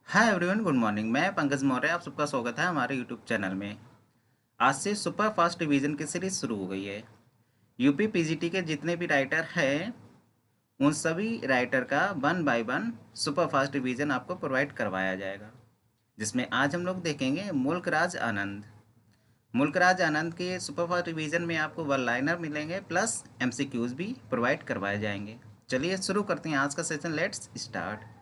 Hi everyone, good morning. मैं पंकज मौर्य, आप सबका स्वागत है हमारे यूट्यूब चैनल में। आज से सुपर फास्ट रिवीजन की सीरीज शुरू हो गई है। यूपी पीजीटी के जितने भी राइटर हैं उन सभी राइटर का 1 बाय 1 सुपर फास्ट रिवीजन आपको प्रोवाइड करवाया जाएगा, जिसमें आज हम लोग देखेंगे मुल्क राज आनंद। मुल्क राज आनंद के सुपर फास्ट रिवीजन में आपको वन लाइनर मिलेंगे प्लस एमसीक्यूज भी प्रोवाइड करवाए जाएंगे। चलिए शुरू करते हैं आज का सेशन। Let's start.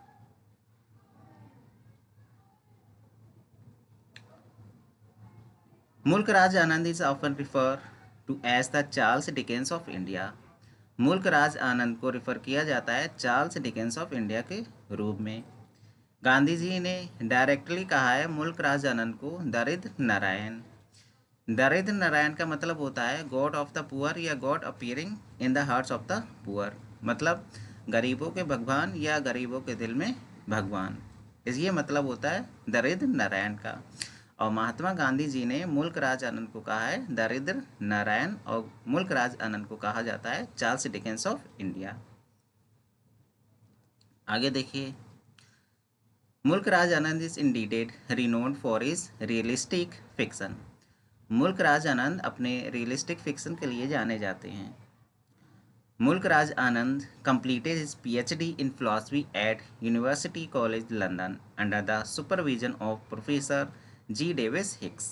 मुल्क राज आनंद is often referred to as the Charles Dickens of India. मुल्क राज आनंद को रिफर किया जाता है चार्ल्स डिकेंस ऑफ इंडिया के रूप में। गांधी जी ने डायरेक्टली कहा है मुल्क राज आनंद को दरिद्र नारायण। दरिद्र नारायण का मतलब होता है गॉड ऑफ द पुअर या God appearing in the hearts of the poor, मतलब गरीबों के भगवान या गरीबों के दिल में भगवान। ये मतलब होता है दरिद्र नारायण का। और महात्मा गांधी जी ने मुल्क राज आनंद को कहा है दरिद्र नारायण, और मुल्क राज आनंद को कहा जाता है चार्ल्स डिकेंस ऑफ इंडिया। आगे देखिए, Mulk Raj Anand is indeed renowned for his realistic fiction. Mulk Raj आनंद अपने रियलिस्टिक फिक्शन के लिए जाने जाते हैं। मुल्क राज आनंद completed his PhD in philosophy at University College London under the supervision of Professor G. Davis Hicks।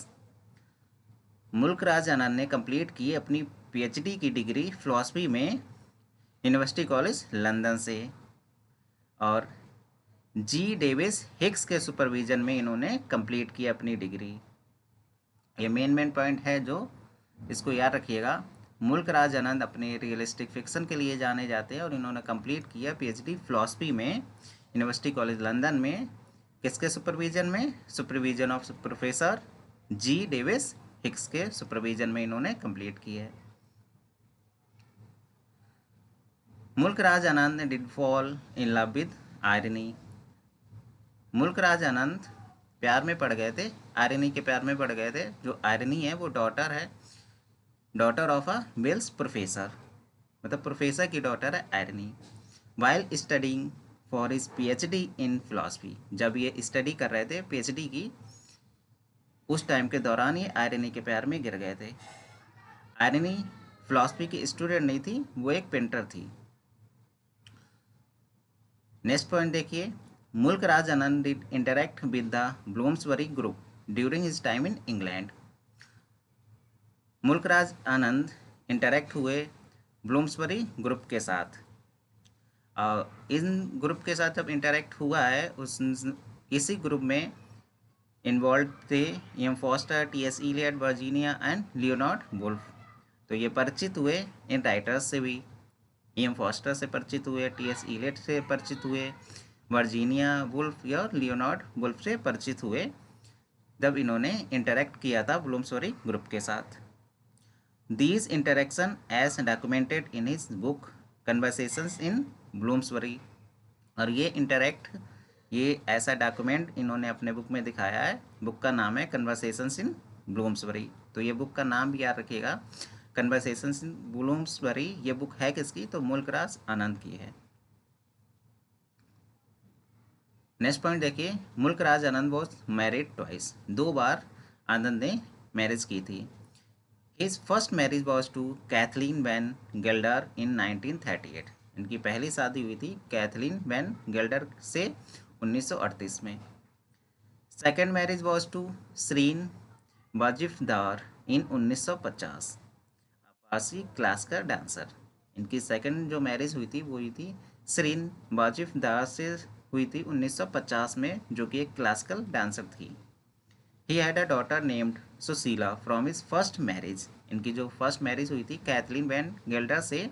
मुल्क राज आनंद ने कंप्लीट की अपनी पीएचडी की डिग्री फिलॉसफी में यूनिवर्सिटी कॉलेज लंदन से, और जी डेविस हिक्स के सुपरविजन में इन्होंने कंप्लीट की अपनी डिग्री। ये मेन पॉइंट है जो इसको याद रखिएगा। मुल्क राज आनंद अपने रियलिस्टिक फिक्शन के लिए जाने जाते हैं और इन्होंने कंप्लीट किया पीएचडी फिलॉसफी में यूनिवर्सिटी कॉलेज लंदन में। किसके सुपरविजन में? Supervision of professor G Davies Hicks के सुपरविजन में इन्होंने कंप्लीट की है। Mulk Raj Anand did fall in love with irony. Mulk Raj आनंद प्यार में पड़ गए थे, आयरनी के प्यार में पड़ गए थे। जो आयरनी है वो डॉटर है, daughter of a Welsh professor, मतलब प्रोफेसर की डॉटर है irony. While studying for his PhD in philosophy, जब ये स्टडी कर रहे थे पीएचडी की, उस टाइम के दौरान ये आयरनी के प्यार में गिर गए थे। आयरनी फिलॉसफी की स्टूडेंट नहीं थी, वो एक पेंटर थी। नेक्स्ट पॉइंट देखिए, Mulk Raj Anand did interact with the Bloomsbury group during his time in England. Mulk Raj Anand interact हुए ब्लूम्सबरी ग्रुप के साथ। इन ग्रुप के साथ जब इंटरेक्ट हुआ है, उस इसी ग्रुप में इन्वॉल्व थे M Forster, T S. Eliot, Virginia and Leonard Woolf. तो ये परिचित हुए इन राइटर्स से भी। एम फॉस्टर से परिचित हुए, टी.एस. इलियट से परिचित हुए, वर्जीनिया वुल्फ या लियोनार्ड वुल्फ से परिचित हुए जब इन्होंने इंटरेक्ट किया था ब्लूम्सबरी ग्रुप के साथ। These interaction as documented in his book conversations in Bloomsbury. और ये ऐसा डॉक्यूमेंट इन्होंने अपने बुक में दिखाया है। बुक का नाम है कन्वर्सेशंस इन ब्लूम्सबरी। तो ये बुक का नाम भी याद रखिएगा, कन्वर्सेशंस इन ब्लूम्सबरी। ये बुक है किसकी? तो मुल्क राज आनंद की है। नेक्स्ट पॉइंट देखिए, Mulk Raj Anand was married twice. 2 बार आनंद ने मैरिज की थी। His first marriage was to Kathleen Van Gelder in 1938। इनकी पहली शादी हुई थी कैथलीन वैन गेल्डर से 1938 में। Second marriage was to Shirin Vajifdar in 1950, Parsi classical dancer. इनकी सेकंड जो मैरिज हुई थी वो हुई थी श्रीन वाजिफदार से, हुई थी 1950 में, जो कि एक क्लासिकल डांसर थी। He had a daughter named Sushila from his first marriage. इनकी जो फर्स्ट मैरिज हुई थी कैथलीन वैन गेल्डर से,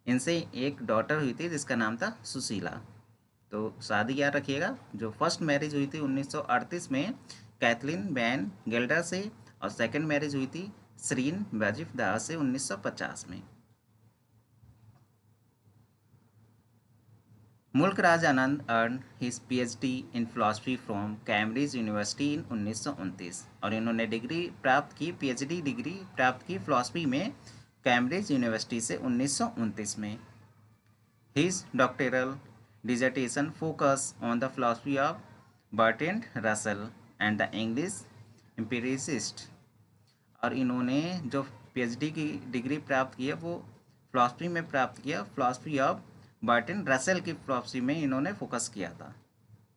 इनसे एक डॉटर हुई थी जिसका नाम था सुशीला। तो शादी याद रखिएगा, जो फर्स्ट मैरिज हुई थी 1938 में कैथलीन वैन गेल्डर से, और सेकंड मैरिज हुई थी श्रीन वाजिफदार से 1950 में। Mulk Raj Anand earn his PhD in philosophy from Cambridge University in 1929। और इन्होंने डिग्री प्राप्त की, पीएचडी डिग्री प्राप्त की फिलॉसफी में कैम्ब्रिज यूनिवर्सिटी से 1929 में। His doctoral dissertation focus on the philosophy of Bertrand Russell and the English empiricist. और इन्होंने जो पीएचडी की डिग्री प्राप्त की है वो फिलॉसफी में प्राप्त किया, फिलॉसफी ऑफ बर्ट्रैंड रसल की फिलॉसफी में इन्होंने फोकस किया था।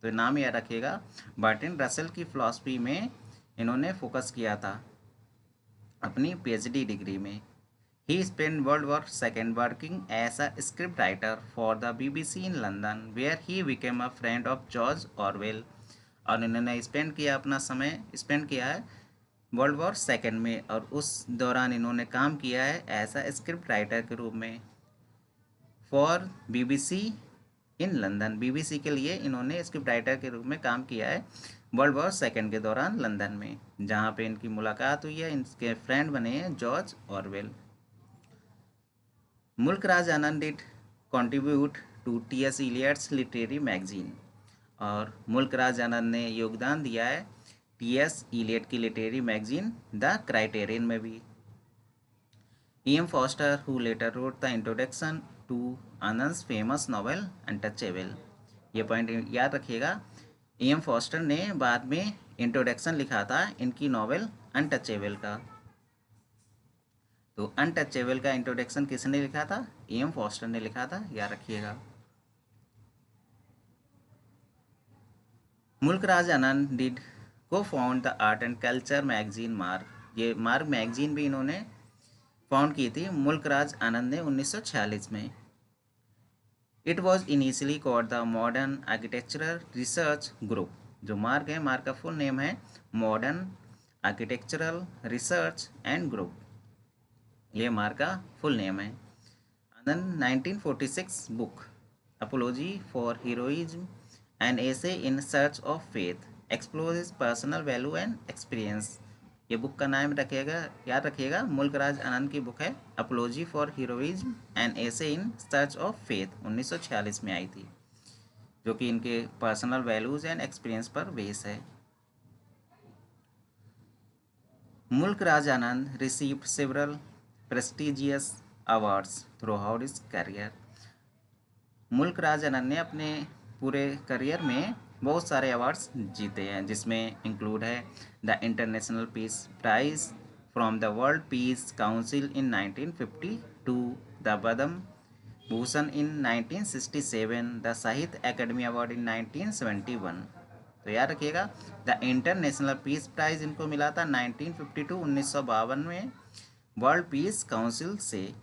तो नाम याद रखिएगा, बर्ट्रैंड रसल की फिलॉसफी में इन्होंने फोकस किया था अपनी पीएचडी डिग्री में। He spend World War second working as a script writer for the BBC in London where he became a friend of George Orwell. और इन्होंने अपना समय स्पेंड किया है वर्ल्ड वॉर सेकेंड में, और उस दौरान इन्होंने काम किया है एज अ स्क्रिप्ट राइटर के रूप में for BBC in London. BBC के लिए इन्होंने स्क्रिप्ट राइटर के रूप में काम किया है वर्ल्ड वॉर सेकेंड के दौरान लंदन में, जहाँ पे इनकी मुलाकात हुई है, इनके फ्रेंड बने हैं George Orwell. Mulk Raj Anand did contribute to T S. Eliot's literary magazine. और मुल्क राज आनंद ने योगदान दिया है टी.एस. इलियट की लिटरेरी मैगजीन द क्राइटेरियन में भी। E.M. Foster, who later wrote the introduction to Anand's famous novel Untouchable. ये पॉइंट याद रखिएगा, E.M. फॉस्टर ने बाद में इंट्रोडक्शन लिखा था इनकी नॉवेल अनटचेबल का। तो अनटचेबल का इंट्रोडक्शन किसने लिखा था? E.M. फॉस्टर ने लिखा था, याद रखिएगा। मुल्क राज आनंद डिड को found the art and culture magazine मार्ग। ये मार्ग मैगजीन भी इन्होंने फाउंड की थी मुल्क राज आनंद ने 1946 में। It was initially called the modern architectural research group. जो मार्ग है, मार्ग का फुल नेम है modern architectural research and group, ये मार्ग का फुल नेम है। आनंद 1946 book apology for heroism an essay in search of faith explore his personal value and experience. ये बुक का नाम रखिएगा, याद रखिएगा, मुल्क राज आनंद की बुक है apology for heroism and essay in search of faith, 1946 में आई थी, जो कि इनके पर्सनल वैल्यूज एंड एक्सपीरियंस पर बेस है। Mulk Raj Anand received several prestigious awards throughout his career. Mulk Raj Anand ने अपने पूरे करियर में बहुत सारे अवार्ड्स जीते हैं, जिसमें इंक्लूड है the international peace prize from the world peace council in 1952, the Padma Bhushan in 1967, the Sahitya Akademi award in 1971। तो याद रखिएगा, द इंटरनेशनल पीस प्राइज इनको मिला था 1952 1952 में वर्ल्ड पीस काउंसिल से,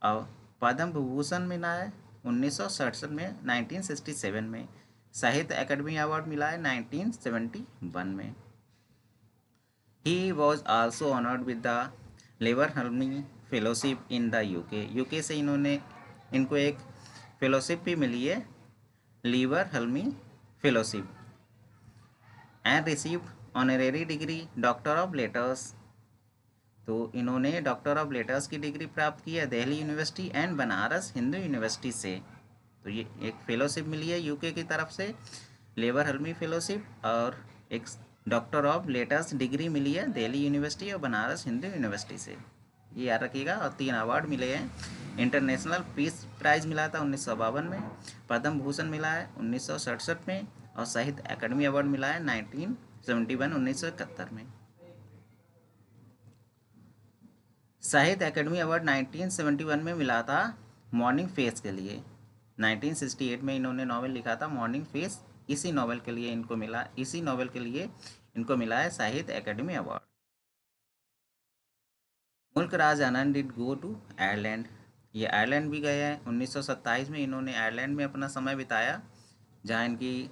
और पद्म विभूषण मिला है 1967 में, 1967 में। साहित्य अकेडमी अवार्ड मिला है 1971 में। He was also honoured with the Leverhulme fellowship in the UK. UK से इनको एक फेलोशिप भी मिली है, Leverhulme fellowship, and received honorary degree doctor of letters. तो इन्होंने डॉक्टर ऑफ लेटर्स की डिग्री प्राप्त की है Delhi University and Banaras Hindu University से। तो ये एक फेलोशिप मिली है यूके की तरफ से, लेबर हल्मी फेलोशिप, और एक डॉक्टर ऑफ लेटर्स डिग्री मिली है दिल्ली यूनिवर्सिटी और बनारस हिंदू यूनिवर्सिटी से, ये याद रखिएगा। और 3 अवार्ड मिले हैं। इंटरनेशनल पीस प्राइज मिला था 1952 में, पद्म भूषण मिला है 1967 में, और साहित्य अकेडमी अवार्ड मिला है 1971 1971 में। साहित्य अकेडमी अवार्ड 1971 में मिला था मॉर्निंग फेस के लिए। 1968 में इन्होंने नॉवेल लिखा था मॉर्निंग फेस, इसी नॉवेल के लिए इनको मिला है साहित्य अकेडमी अवार्ड। मुल्क Raj Anand did go to Ireland. ये आयरलैंड भी गए हैं 1927 में, इन्होंने आयरलैंड में अपना समय बिताया, जहाँ इनकी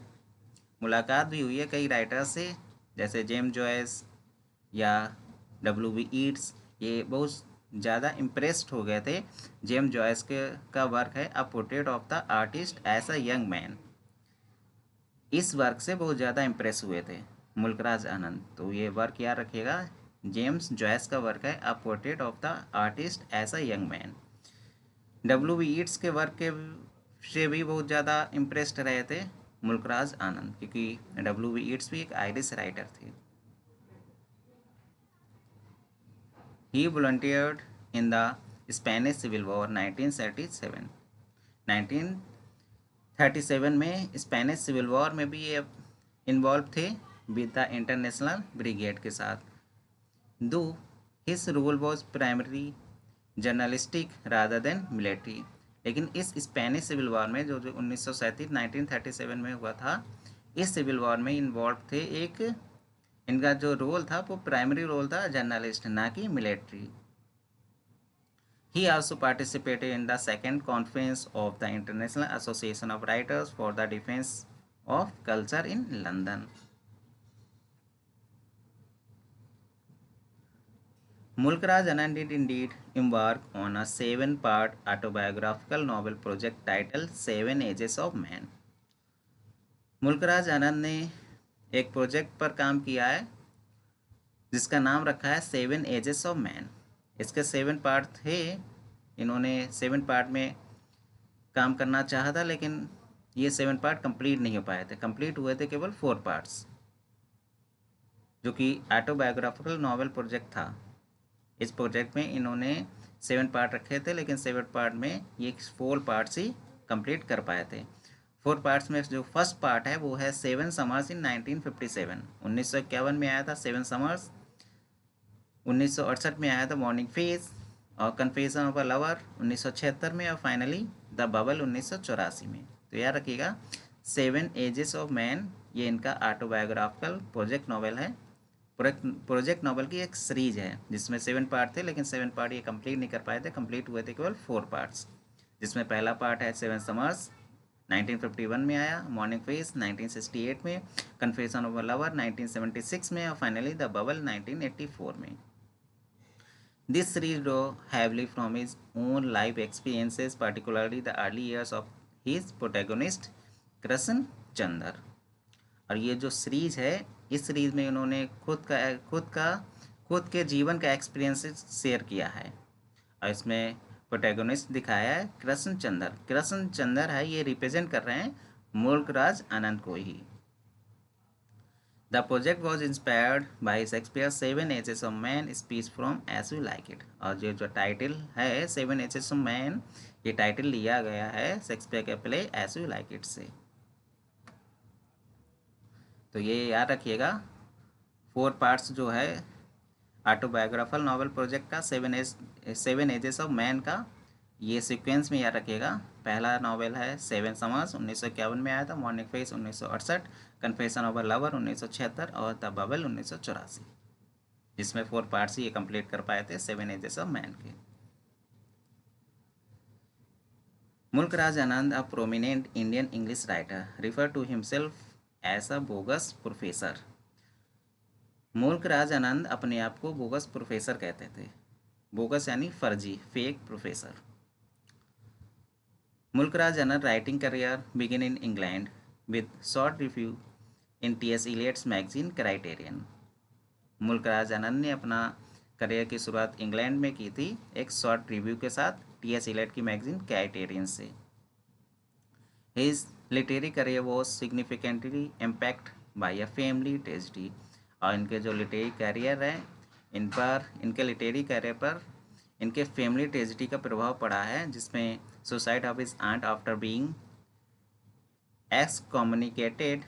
मुलाकात भी हुई है कई राइटर्स से, जैसे जेम्स जॉयस या W.B. ईट्स। ये बहुत ज़्यादा इम्प्रेस्ड हो गए थे जेम्स जॉयस का वर्क है a portrait of the artist as a young man. इस वर्क से बहुत ज़्यादा इम्प्रेस हुए थे मुल्क राज आनंद। तो ये वर्क याद रखिएगा, जेम्स जॉयस का वर्क है a portrait of the artist as a young man. W.B. Yeats के वर्क के से भी बहुत ज़्यादा इम्प्रेस्ड रहे थे मुल्क राज आनंद, क्योंकि W.B. ईट्स भी एक आयरिश राइटर थे। He volunteered in the Spanish Civil War 1937। 1937 में स्पेनिश सिविल वॉर में भी ये इन्वॉल्व थे विद द इंटरनेशनल ब्रिगेड के साथ। Though his role was primary journalistic rather than military. लेकिन इस स्पेनिश सिविल वॉर में जो 1937 में हुआ था, इस सिविल वॉर में इन्वॉल्व थे, एक इनका जो रोल था वो प्राइमरी रोल था जर्नलिस्ट, ना कि military. He also participated in the second conference of the International Association of Writers for the Defense of Culture in London. Mulkraj Anand did indeed embark on a 7-part autobiographical novel project titled 7 Ages of Man. Mulk Raj Anand ने एक project पर काम किया है जिसका नाम रखा है 7 एजेस ऑफ मैन। इसके 7 पार्ट थे, इन्होंने 7 पार्ट में काम करना चाहा था, लेकिन ये 7 पार्ट कंप्लीट नहीं हो पाए थे। कंप्लीट हुए थे केवल 4 पार्ट्स, जो कि ऑटोबायोग्राफिकल नॉवल प्रोजेक्ट था। इस प्रोजेक्ट में इन्होंने 7 पार्ट रखे थे, लेकिन 7 पार्ट में ये 4 पार्ट्स ही कंप्लीट कर पाए थे। 4 पार्ट्स में जो फर्स्ट पार्ट है वो है 7 समर्स इन 1957। 1951 में आया था 7 समर्स, 1968 में आया था मॉर्निंग फेज और कन्फेशन ऑफ अ लवर 1976 में, और फाइनली द बबल 1984 में। तो याद रखिएगा 7 एजेस ऑफ मैन ये इनका ऑटोबायोग्राफिकल प्रोजेक्ट नॉवल है। प्रोजेक्ट नॉवल की एक सीरीज है जिसमें 7 पार्ट थे, लेकिन 7 पार्ट ये कंप्लीट नहीं कर पाए थे। कंप्लीट हुए थे केवल 4 पार्ट्स, जिसमें पहला पार्ट है 7 समर्स 1951 में आया, मॉर्निंग फेज 1968 में, कन्फेशन ऑफ अ लवर 1976 में, और फाइनली द बबल 1984 में। This series drew heavily from his own life experiences, particularly the early years of his protagonist Krishna चंद्र। और ये जो सीरीज है, इस सीरीज में उन्होंने खुद के जीवन का एक्सपीरियंसेस शेयर किया है, और इसमें प्रोटैगोनिस्ट दिखाया है कृष्ण चंद्र। कृष्ण चंद्र है, ये रिप्रेजेंट कर रहे हैं मुल्कराज आनंद को ही। The project was inspired by Shakespeare's 7 Ages of Man speech from As You Like It। और जो टाइटल है 7 Ages of Man, ये टाइटल लिया गया है शेक्सपियर के play As You Like It से। तो ये याद रखिएगा 4 पार्ट्स जो है ऑटोबायोग्राफिकल नॉवल प्रोजेक्ट का 7 एजेस ऑफ मैन का, ये सीक्वेंस में याद रखिएगा। पहला नॉवेल है 7 समर्स 1951 में आया था, morning face 1968, confession of a lover 1976 और द बबल 1984, जिसमें 4 पार्ट्स ये कंप्लीट कर पाए थे 7 एजेस ऑफ मैन के। Mulk Raj Anand, a prominent Indian English writer, refer to himself as a bogus professor. Mulk Raj Anand अपने आप को बोगस प्रोफेसर कहते थे। बोगस यानी फर्जी, fake professor. Mulk Raj Anand writing career begin in England with short review in T S. Eliot's magazine Criterion. Mulk Raj Anand ने अपना करियर की शुरुआत इंग्लैंड में की थी एक शॉर्ट रिव्यू के साथ टी.एस. इलियट की मैगजीन क्राइटेरियन से। His literary career was significantly impact by a family tragedy. और इनके जो लिटरेरी कैरियर है, इनके लिटरेरी कैरियर पर इनके फैमिली ट्रेजेडी का प्रभाव पड़ा है, जिसमें suicide of his aunt after being excommunicated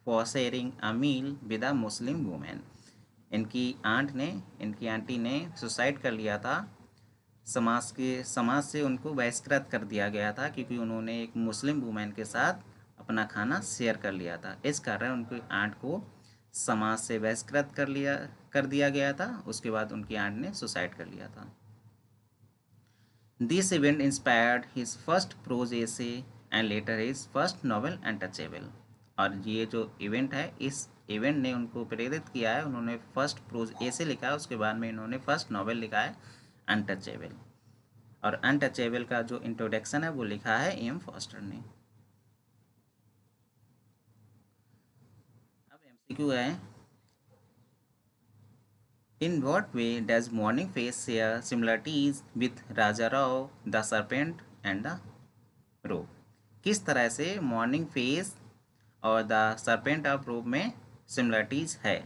for sharing a meal with a Muslim woman। इनकी आंटी ने सुसाइड कर लिया था। समाज से उनको बहिष्कृत कर दिया गया था, क्योंकि उन्होंने एक मुस्लिम वुमेन के साथ अपना खाना शेयर कर लिया था। इस कारण उनकी आंट को समाज से बहिष्कृत कर दिया गया था। उसके बाद उनकी आंट ने सुसाइड कर लिया था। This event inspired his first prose essay and later his first novel Untouchable. और ये जो इवेंट है, इस इवेंट ने उनको प्रेरित किया है। उन्होंने फर्स्ट प्रोज एसे लिखा है, उसके बाद में इन्होंने फर्स्ट नॉवेल लिखा है अनटचेबल। और अनटचेबल का जो इंट्रोडक्शन है वो लिखा है एम फॉस्टर ने। अब एमसीक्यू है, in what way does morning face share similarities with Raja Rao, the serpent and the rope. किस तरह से मॉर्निंग फेस और द सर्पेंट ऑफ रोप में सिमिलरिटीज है।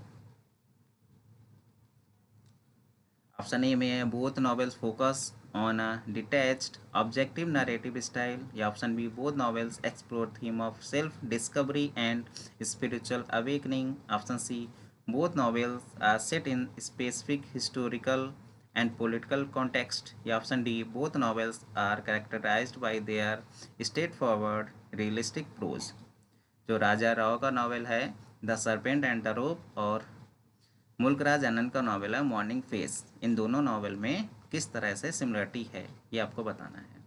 ऑप्शन ए में both novels focus on a detached, objective narrative style. या option B, both novels explore theme of self-discovery and spiritual awakening. Option C, both novels are set in specific historical and political context. या option D, both novels are characterized by their straightforward, realistic prose. जो राजा राव का novel है the serpent and the rope और मुल्कराज आनंद का novel है morning face, इन दोनों novel में किस तरह से सिमिलरिटी है ये आपको बताना है।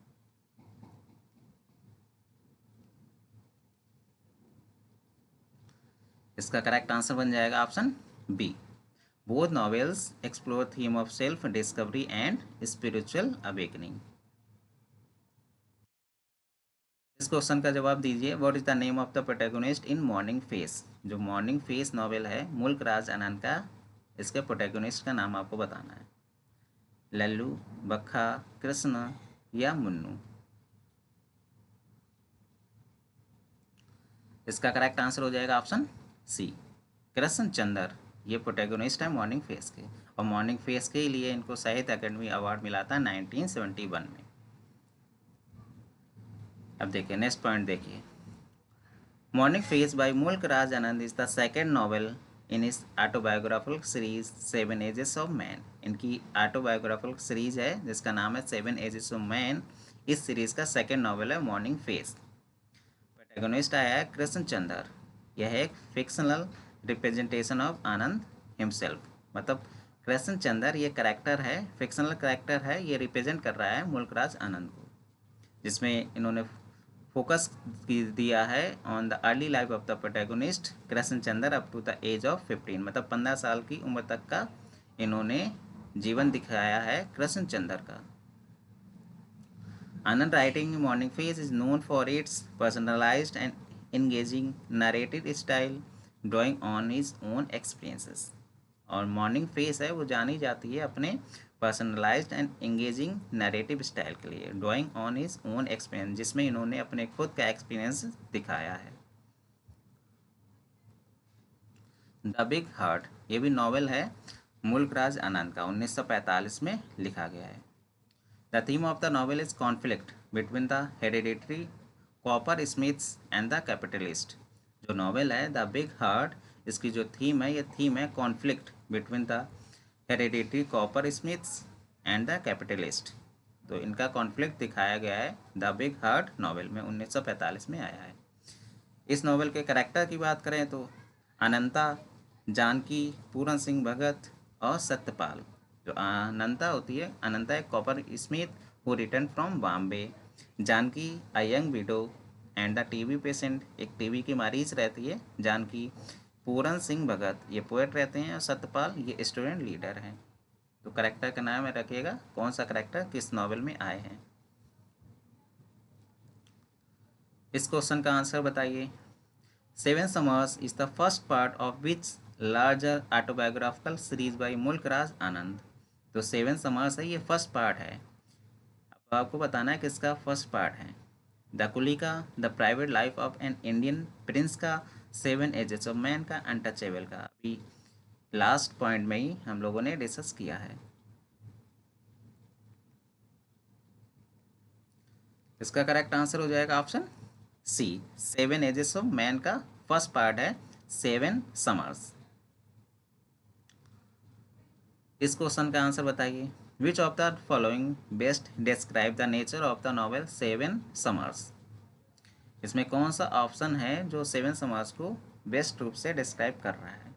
इसका करेक्ट आंसर बन जाएगा option B, both novels explore theme of self discovery and spiritual awakening. इस क्वेश्चन का जवाब दीजिए, what is the name of the protagonist in morning face. जो मॉर्निंग फेस नॉवेल है मुल्कराज आनंद का, इसके प्रोटैगोनिस्ट का नाम आपको बताना है। लल्लू, बक्खा, कृष्ण या मुन्नू। इसका करेक्ट आंसर हो जाएगा ऑप्शन सी, कृष्ण चंद्र। ये प्रोटैगोनिस्ट है मॉर्निंग फेस के, और मॉर्निंग फेस के लिए इनको साहित्य अकेडमी अवार्ड मिला था 1971 में। अब देखिए नेक्स्ट पॉइंट देखिए, morning face by Mulk Raj Anand is the second novel in इस autobiographical series seven ages of man. इनकी ऑटोबायोग्राफिकल सीरीज है जिसका नाम है सेवन एजेस ऑफ मैन। इस सीरीज का सेकेंड नॉवेल है मॉर्निंग फेस। प्रोटैगोनिस्ट आया है कृष्ण चंद्र। यह एक fictional representation of Anand himself, मतलब कृष्ण चंद्र ये करेक्टर है, फिक्शनल करेक्टर है, ये रिप्रेजेंट कर रहा है मुल्कराज आनंद को, जिसमें इन्होंने फोकस दिया है on the early life of the protagonist Krishna Chandra up to the age of 15, मतलब 15 साल की उम्र तक का इन्होंने जीवन दिखाया है कृष्ण चंद्र का। Anand writing Morning Face is known for its personalized and engaging narrative style, drawing on his own experiences. और मॉर्निंग फेस है वो जानी जाती है अपने personalised and engaging narrative style के लिए, drawing on his own experience, जिसमें इन्होंने अपने खुद का एक्सपीरियंस दिखाया है। द बिग हार्ट ये भी नॉवेल है मुल्कराज आनंद का, 1945 में लिखा गया है। The theme of the novel is conflict between the hereditary copper-smiths and the capitalist. जो नॉवेल है द बिग हार्ट, इसकी जो थीम है ये थीम है conflict between the hereditary copper-Smiths and the capitalist. तो इनका कॉन्फ्लिक्ट दिखाया गया है द बिग हार्ट नॉवेल में, 1945 में आया है। इस नॉवेल के करेक्टर की बात करें तो अनंता, जानकी, पूरन सिंह भगत और सत्यपाल। जो अनंता होती है, अनंता एक copper smith who return from Bombay, Janki a young widow and the TB patient, एक टीबी की मरीज रहती है जानकी, पूरन सिंह भगत ये पोएट रहते हैं और सत्यपाल ये स्टूडेंट लीडर हैं। तो करेक्टर का नाम रखिएगा, कौन सा करेक्टर किस नॉवेल में आए हैं। इस क्वेश्चन का आंसर बताइए। Seven summers is the first part of which larger autobiographical series by Mulk Raj Anand. तो सेवन समर्स है ये फर्स्ट पार्ट है। अब आपको बताना है कि इसका फर्स्ट पार्ट है द कुली का, the private life of an Indian Prince का, सेवन एजेस ऑफ मैन का, अनटचेबल का। अभी लास्ट पॉइंट में ही हम लोगों ने डिस्कस किया है। इसका करेक्ट आंसर हो जाएगा option C, seven ages of man का फर्स्ट पार्ट है सेवन समर्स। इस क्वेश्चन का आंसर बताइए, which of the following best describe the nature of the novel seven summers. इसमें कौन सा ऑप्शन है जो सेवन समर्स को बेस्ट रूप से डिस्क्राइब कर रहा है।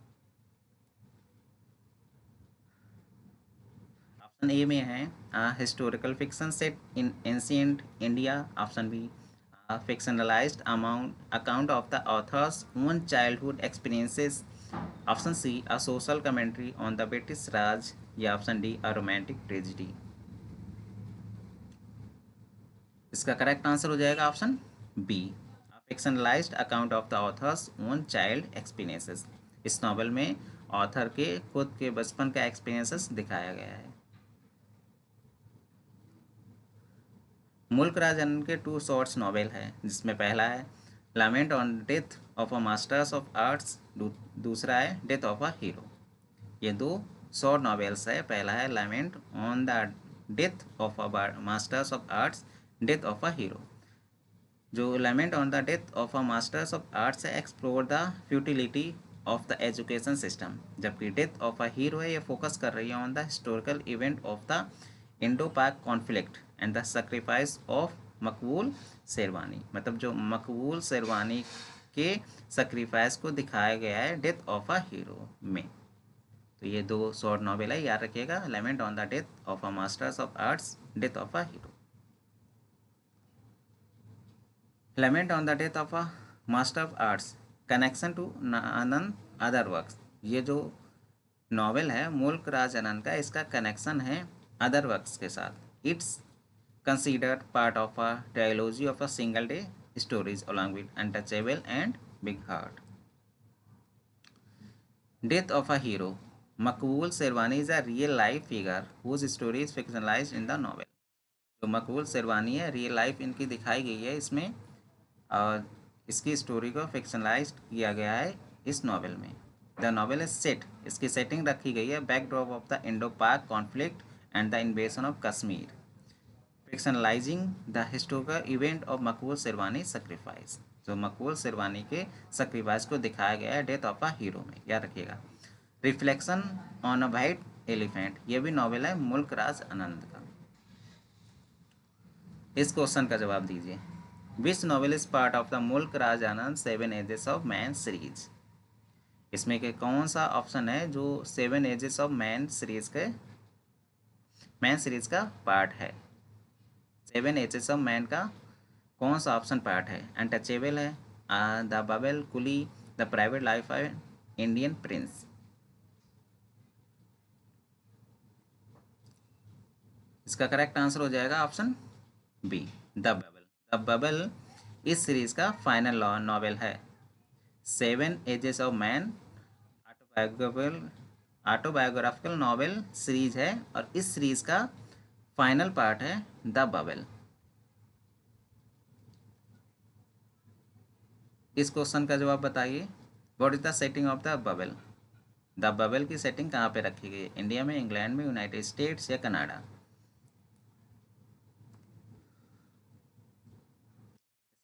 ऑप्शन ए में है historical fiction set in ancient India, option B fictionalized account of the author's own childhood experiences, option C a social commentary on the British Raj, या option D a romantic tragedy। इसका correct answer हो जाएगा option B, a fictionalized account of the author's own child experiences। इस novel में author के खुद के बचपन का एक्सपीरियंसेस दिखाया गया है। मुल्कराज आनंद के टू शॉर्ट्स नॉवेल है, जिसमें पहला है lament on death of a masters of arts, दूसरा है डेथ ऑफ अ हीरो। ये दो शॉर्ट नॉवेल्स है, पहला है lament on the death of a masters of arts, death of a hero. जो lament on the death of a masters of arts है explore the futility of the education system, जबकि death of a hero है ये focus कर रही है on the historical event of the Indo Pak conflict and the sacrifice of Maqbool Sherwani. मतलब जो मकबूल शेरवानी के सेक्रीफाइस को दिखाया गया है डेथ ऑफ अ हीरो में। तो ये दो शॉर्ट नॉवेल है, याद रखिएगा, lament on the death of a masters of arts, death of a hero. Lament on the death of a master of arts, connection to Anand other works. ये जो novel है मुल्क राज आनंद का, इसका कनेक्शन है अदर वर्क्स के साथ। It's considered part of a trilogy of a single day stories along with Untouchable and Big Heart. Death of a hero, Maqbool Sherwani is a real life figure whose story is fictionalised in the novel. जो मकबूल शेरवानी है real life इनकी दिखाई गई है इसमें, और इसकी story को फिक्शनलाइज किया गया है इस नॉवेल में। द नॉवेल इज सेट, इसकी सेटिंग रखी गई है backdrop of the Indo Pak conflict and the invasion of Kashmir, fictionalising the historical event of Maqbool Sherwani sacrifice. जो मकबूल शेरवानी के सेक्रीफाइस को दिखाया गया है डेथ ऑफ अ हीरो में, याद रखिएगा। Reflection on a white elephant, ये भी नॉवेल है मुल्क राज आनंद का। इस क्वेश्चन का जवाब दीजिए। Which novel is part of the Mulk Raj Anand seven ages of man series. इसमें के कौन सा ऑप्शन है जो seven ages of man series का पार्ट है। सेवन एजेस ऑफ मैन का कौन सा ऑप्शन पार्ट है। अनटचेबल है, the bubble, Coolie, the private life of Indian prince. इसका करेक्ट आंसर हो जाएगा option B, the bubble. The bubble इस सीरीज का फाइनल नॉवेल है। Seven ages of man autobiographical autobiographical novel series है, और इस सीरीज का फाइनल पार्ट है द बबल। इस क्वेश्चन का जवाब बताइए। What is the setting of the bubble. The bubble की सेटिंग कहाँ पे रखी गई है, इंडिया में, इंग्लैंड में, यूनाइटेड स्टेट्स या कनाडा।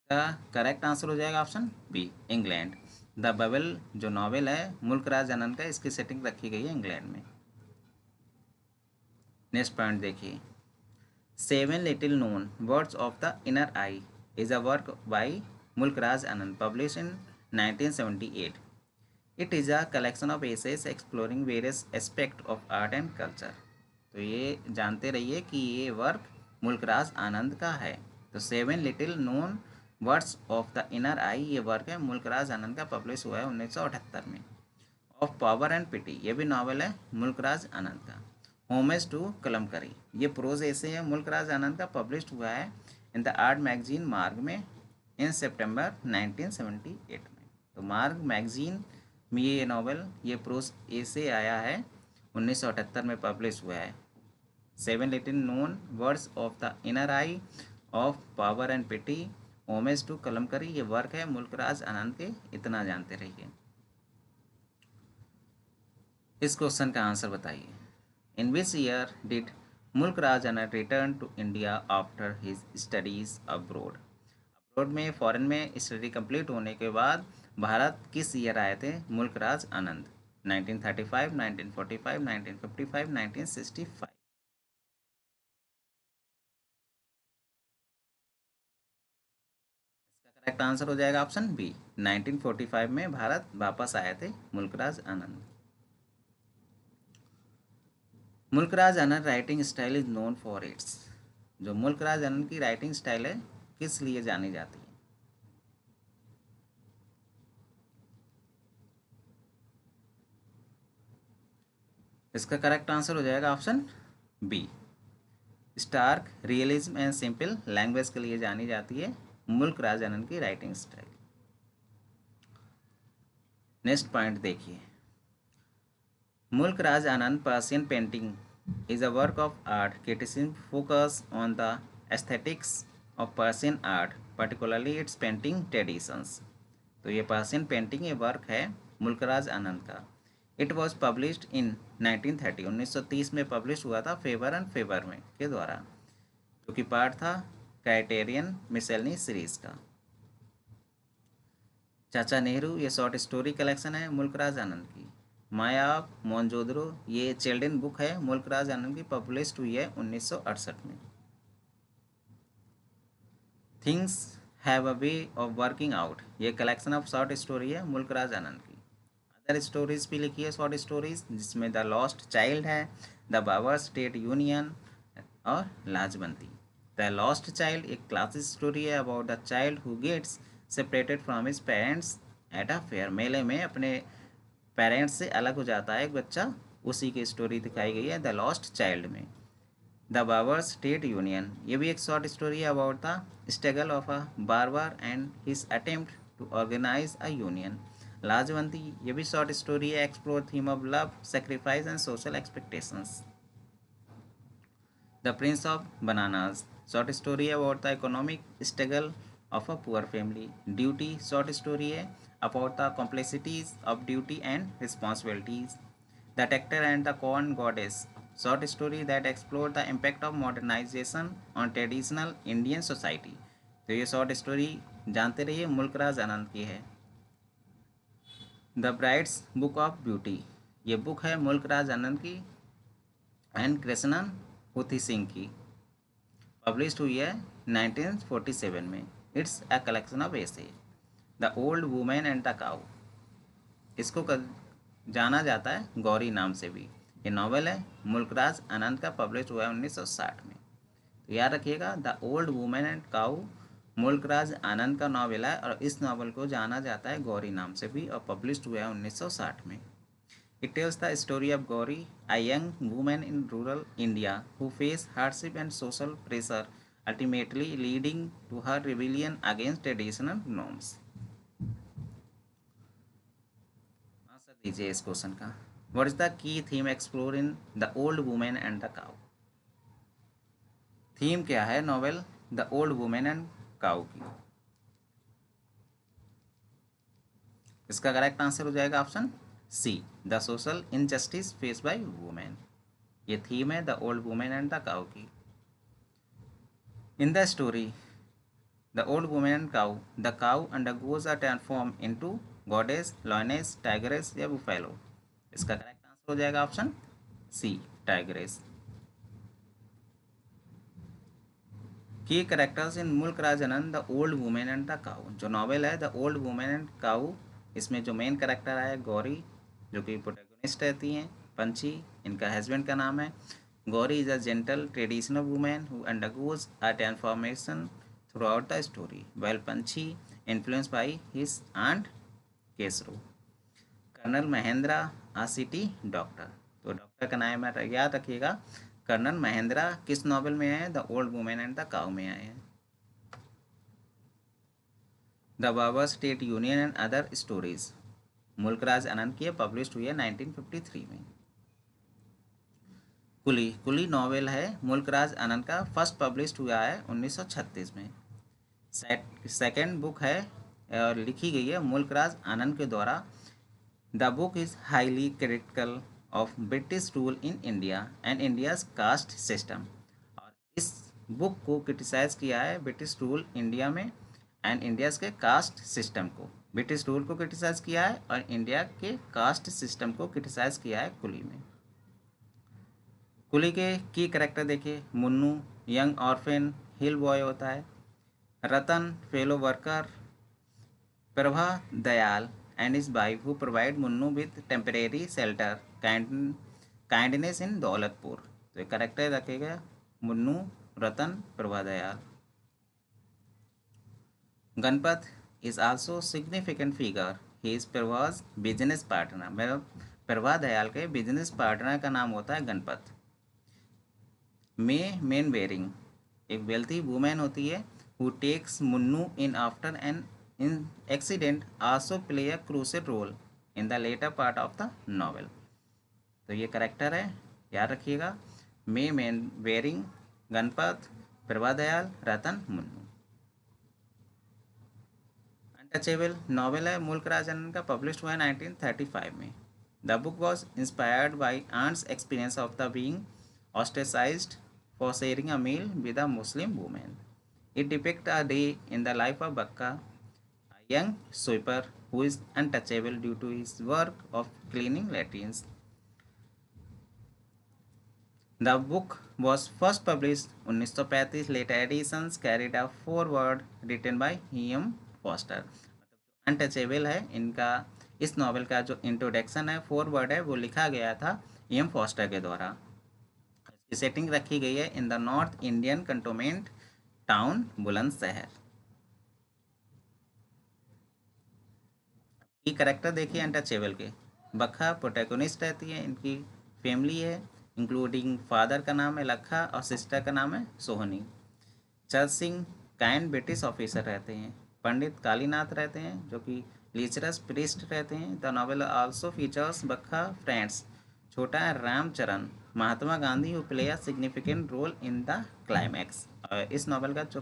इसका करेक्ट आंसर हो जाएगा option B, England. The bubble जो नॉवेल है मुल्क राज आनंद का, इसकी सेटिंग रखी गई है इंग्लैंड में। नेक्स्ट पॉइंट देखिए। Seven little known words of the inner I is a work by Mulk Raj Anand published in 1978. It is a collection of essays exploring various aspects of art and culture. तो ये जानते रहिए कि ये work मुल्क राज आनंद का है। तो seven little known words of the inner eye ये वर्क है मुल्क राज आनंद का, पब्लिश हुआ है 1978 में। ऑफ पावर एंड पिटी, ये भी नावल है मुल्क राज आनंद का। होमेज टू कलमकरी, ये प्रोज ऐसे है मुल्क राज आनंद का, पब्लिश हुआ है इन द आर्ट मैगजीन मार्ग में इन सितंबर 1978 में। तो मार्ग मैगजीन में ये नावल, ये प्रोज ऐसे आया है 1978 में पब्लिश हुआ है। Seven little known words of the inner eye, of power and pity, homage to Kalamkari, ये वर्क है मुल्क राज आनंद के, इतना जानते रहिए। इस क्वेश्चन का आंसर बताइए। इन विच year did Mulk Raj Anand return to India after his studies abroad. Abroad में, फॉरेन में स्टडी कंप्लीट होने के बाद भारत किस ईयर आए थे मुल्क राज आनंद। 1935, 1945, 1955, 1965। इसका करेक्ट आंसर हो जाएगा ऑप्शन बी, 1945 में भारत वापस आए थे मुल्क Raj Anand. Mulk Raj Anand writing style is known for its. जो मुल्क राज आनंद की राइटिंग स्टाइल है किस लिए जानी जाती है। इसका करेक्ट आंसर हो जाएगा option B, stark realism and simple language के लिए जानी जाती है मुल्क राज आनंद की राइटिंग स्टाइल। नेक्स्ट पॉइंट देखिए। Mulk Raj Anand Persian painting is a work of art criticism focus on the aesthetics of Persian art particularly its painting traditions. तो ये पर्शियन पेंटिंग ये वर्क है मुल्क राज आनंद का। इट वॉज पब्लिश्ड इन 1930, 1930 में पब्लिश हुआ था favour and favour में के द्वारा, जो कि पार्ट था क्राइटेरियन मिसेलनी सीरीज का। चाचा नेहरू ये शॉर्ट स्टोरी कलेक्शन है मुल्कराज आनंद की। माया ऑफ मोहनजोदड़ो ये चिल्ड्रन बुक है मुल्कराज आनंद की, पब्लिश्ड हुई है 1968 में। Things have a way of working out ये कलेक्शन ऑफ शॉर्ट स्टोरी है मुल्कराज आनंद की। अदर स्टोरीज भी लिखी है शॉर्ट स्टोरीज, जिसमें द लॉस्ट चाइल्ड है, द बाबर स्टेट यूनियन और लाजवंती। द लॉस्ट चाइल्ड एक क्लासिक स्टोरी है about the child who gets separated from his parents at a fair. मेले में अपने पेरेंट्स से अलग हो जाता है एक बच्चा, उसी की स्टोरी दिखाई गई है द लॉस्ट चाइल्ड में। द बाबर स्टेट यूनियन ये भी एक शॉर्ट स्टोरी है about the struggle of a barber and his attempt to organise a union. Lajwanti ये भी शॉर्ट स्टोरी है, explore theme of love, sacrifice and social expectations. The prince of bananas short story है about the economic struggle of a poor family. Duty short story है about the complexities of duty and responsibilities. The tractor and the corn goddess short story that explore the impact of modernisation on traditional Indian society. तो ये short story जानते रहिए मुल्कराज आनंद की है। The brides book of beauty ये book है मुल्कराज आनंद की and Krishnan Houthi Singh की, पब्लिश्ड हुई है 1947 में। It's a collection of essay. The old women and the cow इसको जाना जाता है गौरी नाम से भी। ये नॉवेल है मुल्कराज आनंद का, पब्लिश हुआ है 1960 में। तो याद रखिएगा the old women and cow Mulk Raj Anand का नॉवेल है और इस नॉवेल को जाना जाता है गौरी नाम से भी और पब्लिश्ड हुआ है 1960 में। It tells the story of Gauri, a young woman in rural India who faced hardship and social pressure, ultimately leading to her rebellion against traditional norms. Answer दीजिए इस क्वेश्चन का। What is the key theme explored in The Old Woman and the Cow? Theme क्या है novel the old women and cow की? इसका correct answer हो जाएगा option C, the social injustice face by women. ये theme है the old women and the cow की। In the story the old women and cow, the cow undergoes a transform into goddess, lioness, tigress या buffalo. इसका correct answer हो जाएगा option C, tigress. Key characters in Mulk Raj Anand the old women and the cow, जो novel है the old women and cow, इसमें जो main character है गौरी, जो कि प्रोटैगनिस्ट रहती हैं। पंछी इनका हस्बैंड का नाम है। Gauri is a gentle traditional women who undergoes a transformation throughout the story, well Panchi influence by his aunt Kesaro. Colonel Mahendra a city doctor, तो डॉक्टर का नाम याद रखिएगा कर्नल महेंद्रा किस नॉवेल में है the old women and the cow में आए हैं। The barber state union and other stories Mulk Raj Anand की पब्लिश्ड हुई है 1953 में। कुली, कुली नॉवेल है मुल्कराज आनंद का, फर्स्ट पब्लिश्ड हुआ है 1936 में। सेकेंड बुक है और लिखी गई है मुल्कराज आनंद के द्वारा। The book is highly critical of British rule in India and India's caste system, और इस बुक को क्रिटिसाइज किया है ब्रिटिश रूल इंडिया में एंड इंडियाज के कास्ट सिस्टम को। ब्रिटिश रूल को क्रिटिसाइज किया है और इंडिया के कास्ट सिस्टम को क्रिटिसाइज किया है कुली में। कुली के की करेक्टर देखिए, Munoo young orphan hill boy होता है, Ratan fellow worker, Prabha Dayal and his wife who provide Munoo with temporary shelter, kindness in Daulatpur. तो ये करेक्टर रखेगा Munoo, Ratan, Prabha Dayal. Ganpat is also significant figure. He is Prabha's business partner, मेरा प्रभा दयाल के बिजनेस पार्टनर का नाम होता है गणपत। मे मेन वेरिंग एक वेल्थी वुमेन होती है who takes Munnu in after an in accident also play a crucial role in the later part of the novel. तो ये करेक्टर है, याद रखिएगा, मे Mainwaring, Ganpat, Prabha Dayal, Ratan, Munnu. Untouchable novel है मुल्कराज आनंद का, पब्लिश्ड हुआ है 1935 में। The book was inspired by Ant's experience of the being ostracized for sharing a meal with a Muslim woman. It depicts a day in the life of Bakka, a young sweeper who is untouchable due to his work of cleaning latrines. The book was first published 1935. Later editions carried a foreword written by E.M. Foster. Untouchable है इनका, इस novel का जो introduction है, forward है, वो लिखा गया था E.M. फॉस्टर के द्वारा. इसकी सेटिंग रखी गई है in the north Indian cantonment town Bulandshahr. की करेक्टर देखिए अनटचेबल के. बखा प्रोटैगनिस्ट रहती है, इनकी फैमिली है इंक्लूडिंग फादर का नाम है लखा और सिस्टर का नाम है Sohini. Charat Singh kind British officer रहते हैं. पंडित कालीनाथ रहते हैं जो कि लीचरस प्रीस्ट रहते हैं. The novel also features Bakha friends Chhota Ram Charan Mahatma Gandhi who play a significant role in the climax. इस नॉवेल का जो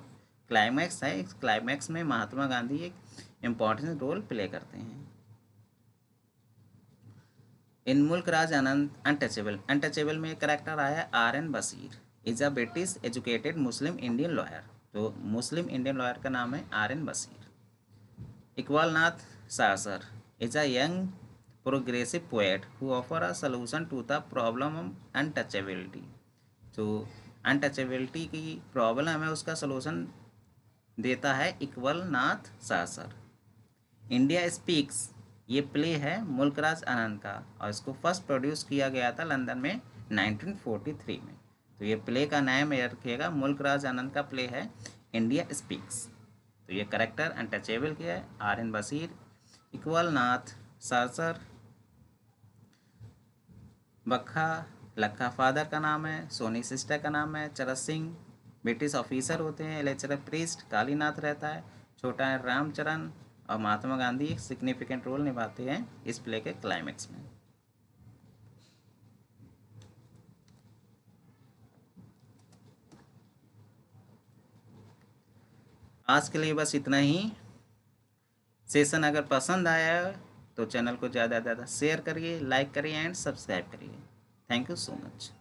क्लाइमैक्स है, इस क्लाइमैक्स में महात्मा गांधी एक इम्पॉर्टेंट रोल प्ले करते हैं. इन मुल्क राज आनंद अनटचेबल में करेक्टर आया R.N. Bashir. Is a British educated Muslim Indian lawyer. तो मुस्लिम इंडियन लॉयर का नाम है R.N. Bashir. Iqbal Nath Sasar is a young progressive poet who offer a solution to the problem of untouchability. तो अनटचेबिलिटी की प्रॉब्लम है उसका सॉल्यूशन देता है इकबाल नाथ सासर. इंडिया स्पीक्स ये प्ले है मुल्कराज आनंद का और इसको फर्स्ट प्रोड्यूस किया गया था लंदन में 1943 में. तो ये प्ले का नाम याद रखिएगा, मुल्कराज आनंद का प्ले है इंडिया स्पीक्स. तो ये करेक्टर अनटचेबल के है R.N. बशीर, इकबाल नाथ सासर, बखा लखा फादर का नाम है, सोनी सिस्टर का नाम है, चरत सिंह ब्रिटिश ऑफिसर होते हैं, लेक्चरर प्रीस्ट कालीनाथ रहता है, छोटा है रामचरण और महात्मा गांधी एक सिग्निफिकेंट रोल निभाते हैं इस प्ले के क्लाइमैक्स में. आज के लिए बस इतना ही. सेशन अगर पसंद आया तो चैनल को ज़्यादा से ज़्यादा शेयर करिए, लाइक करिए एंड सब्सक्राइब करिए. Thank you so much.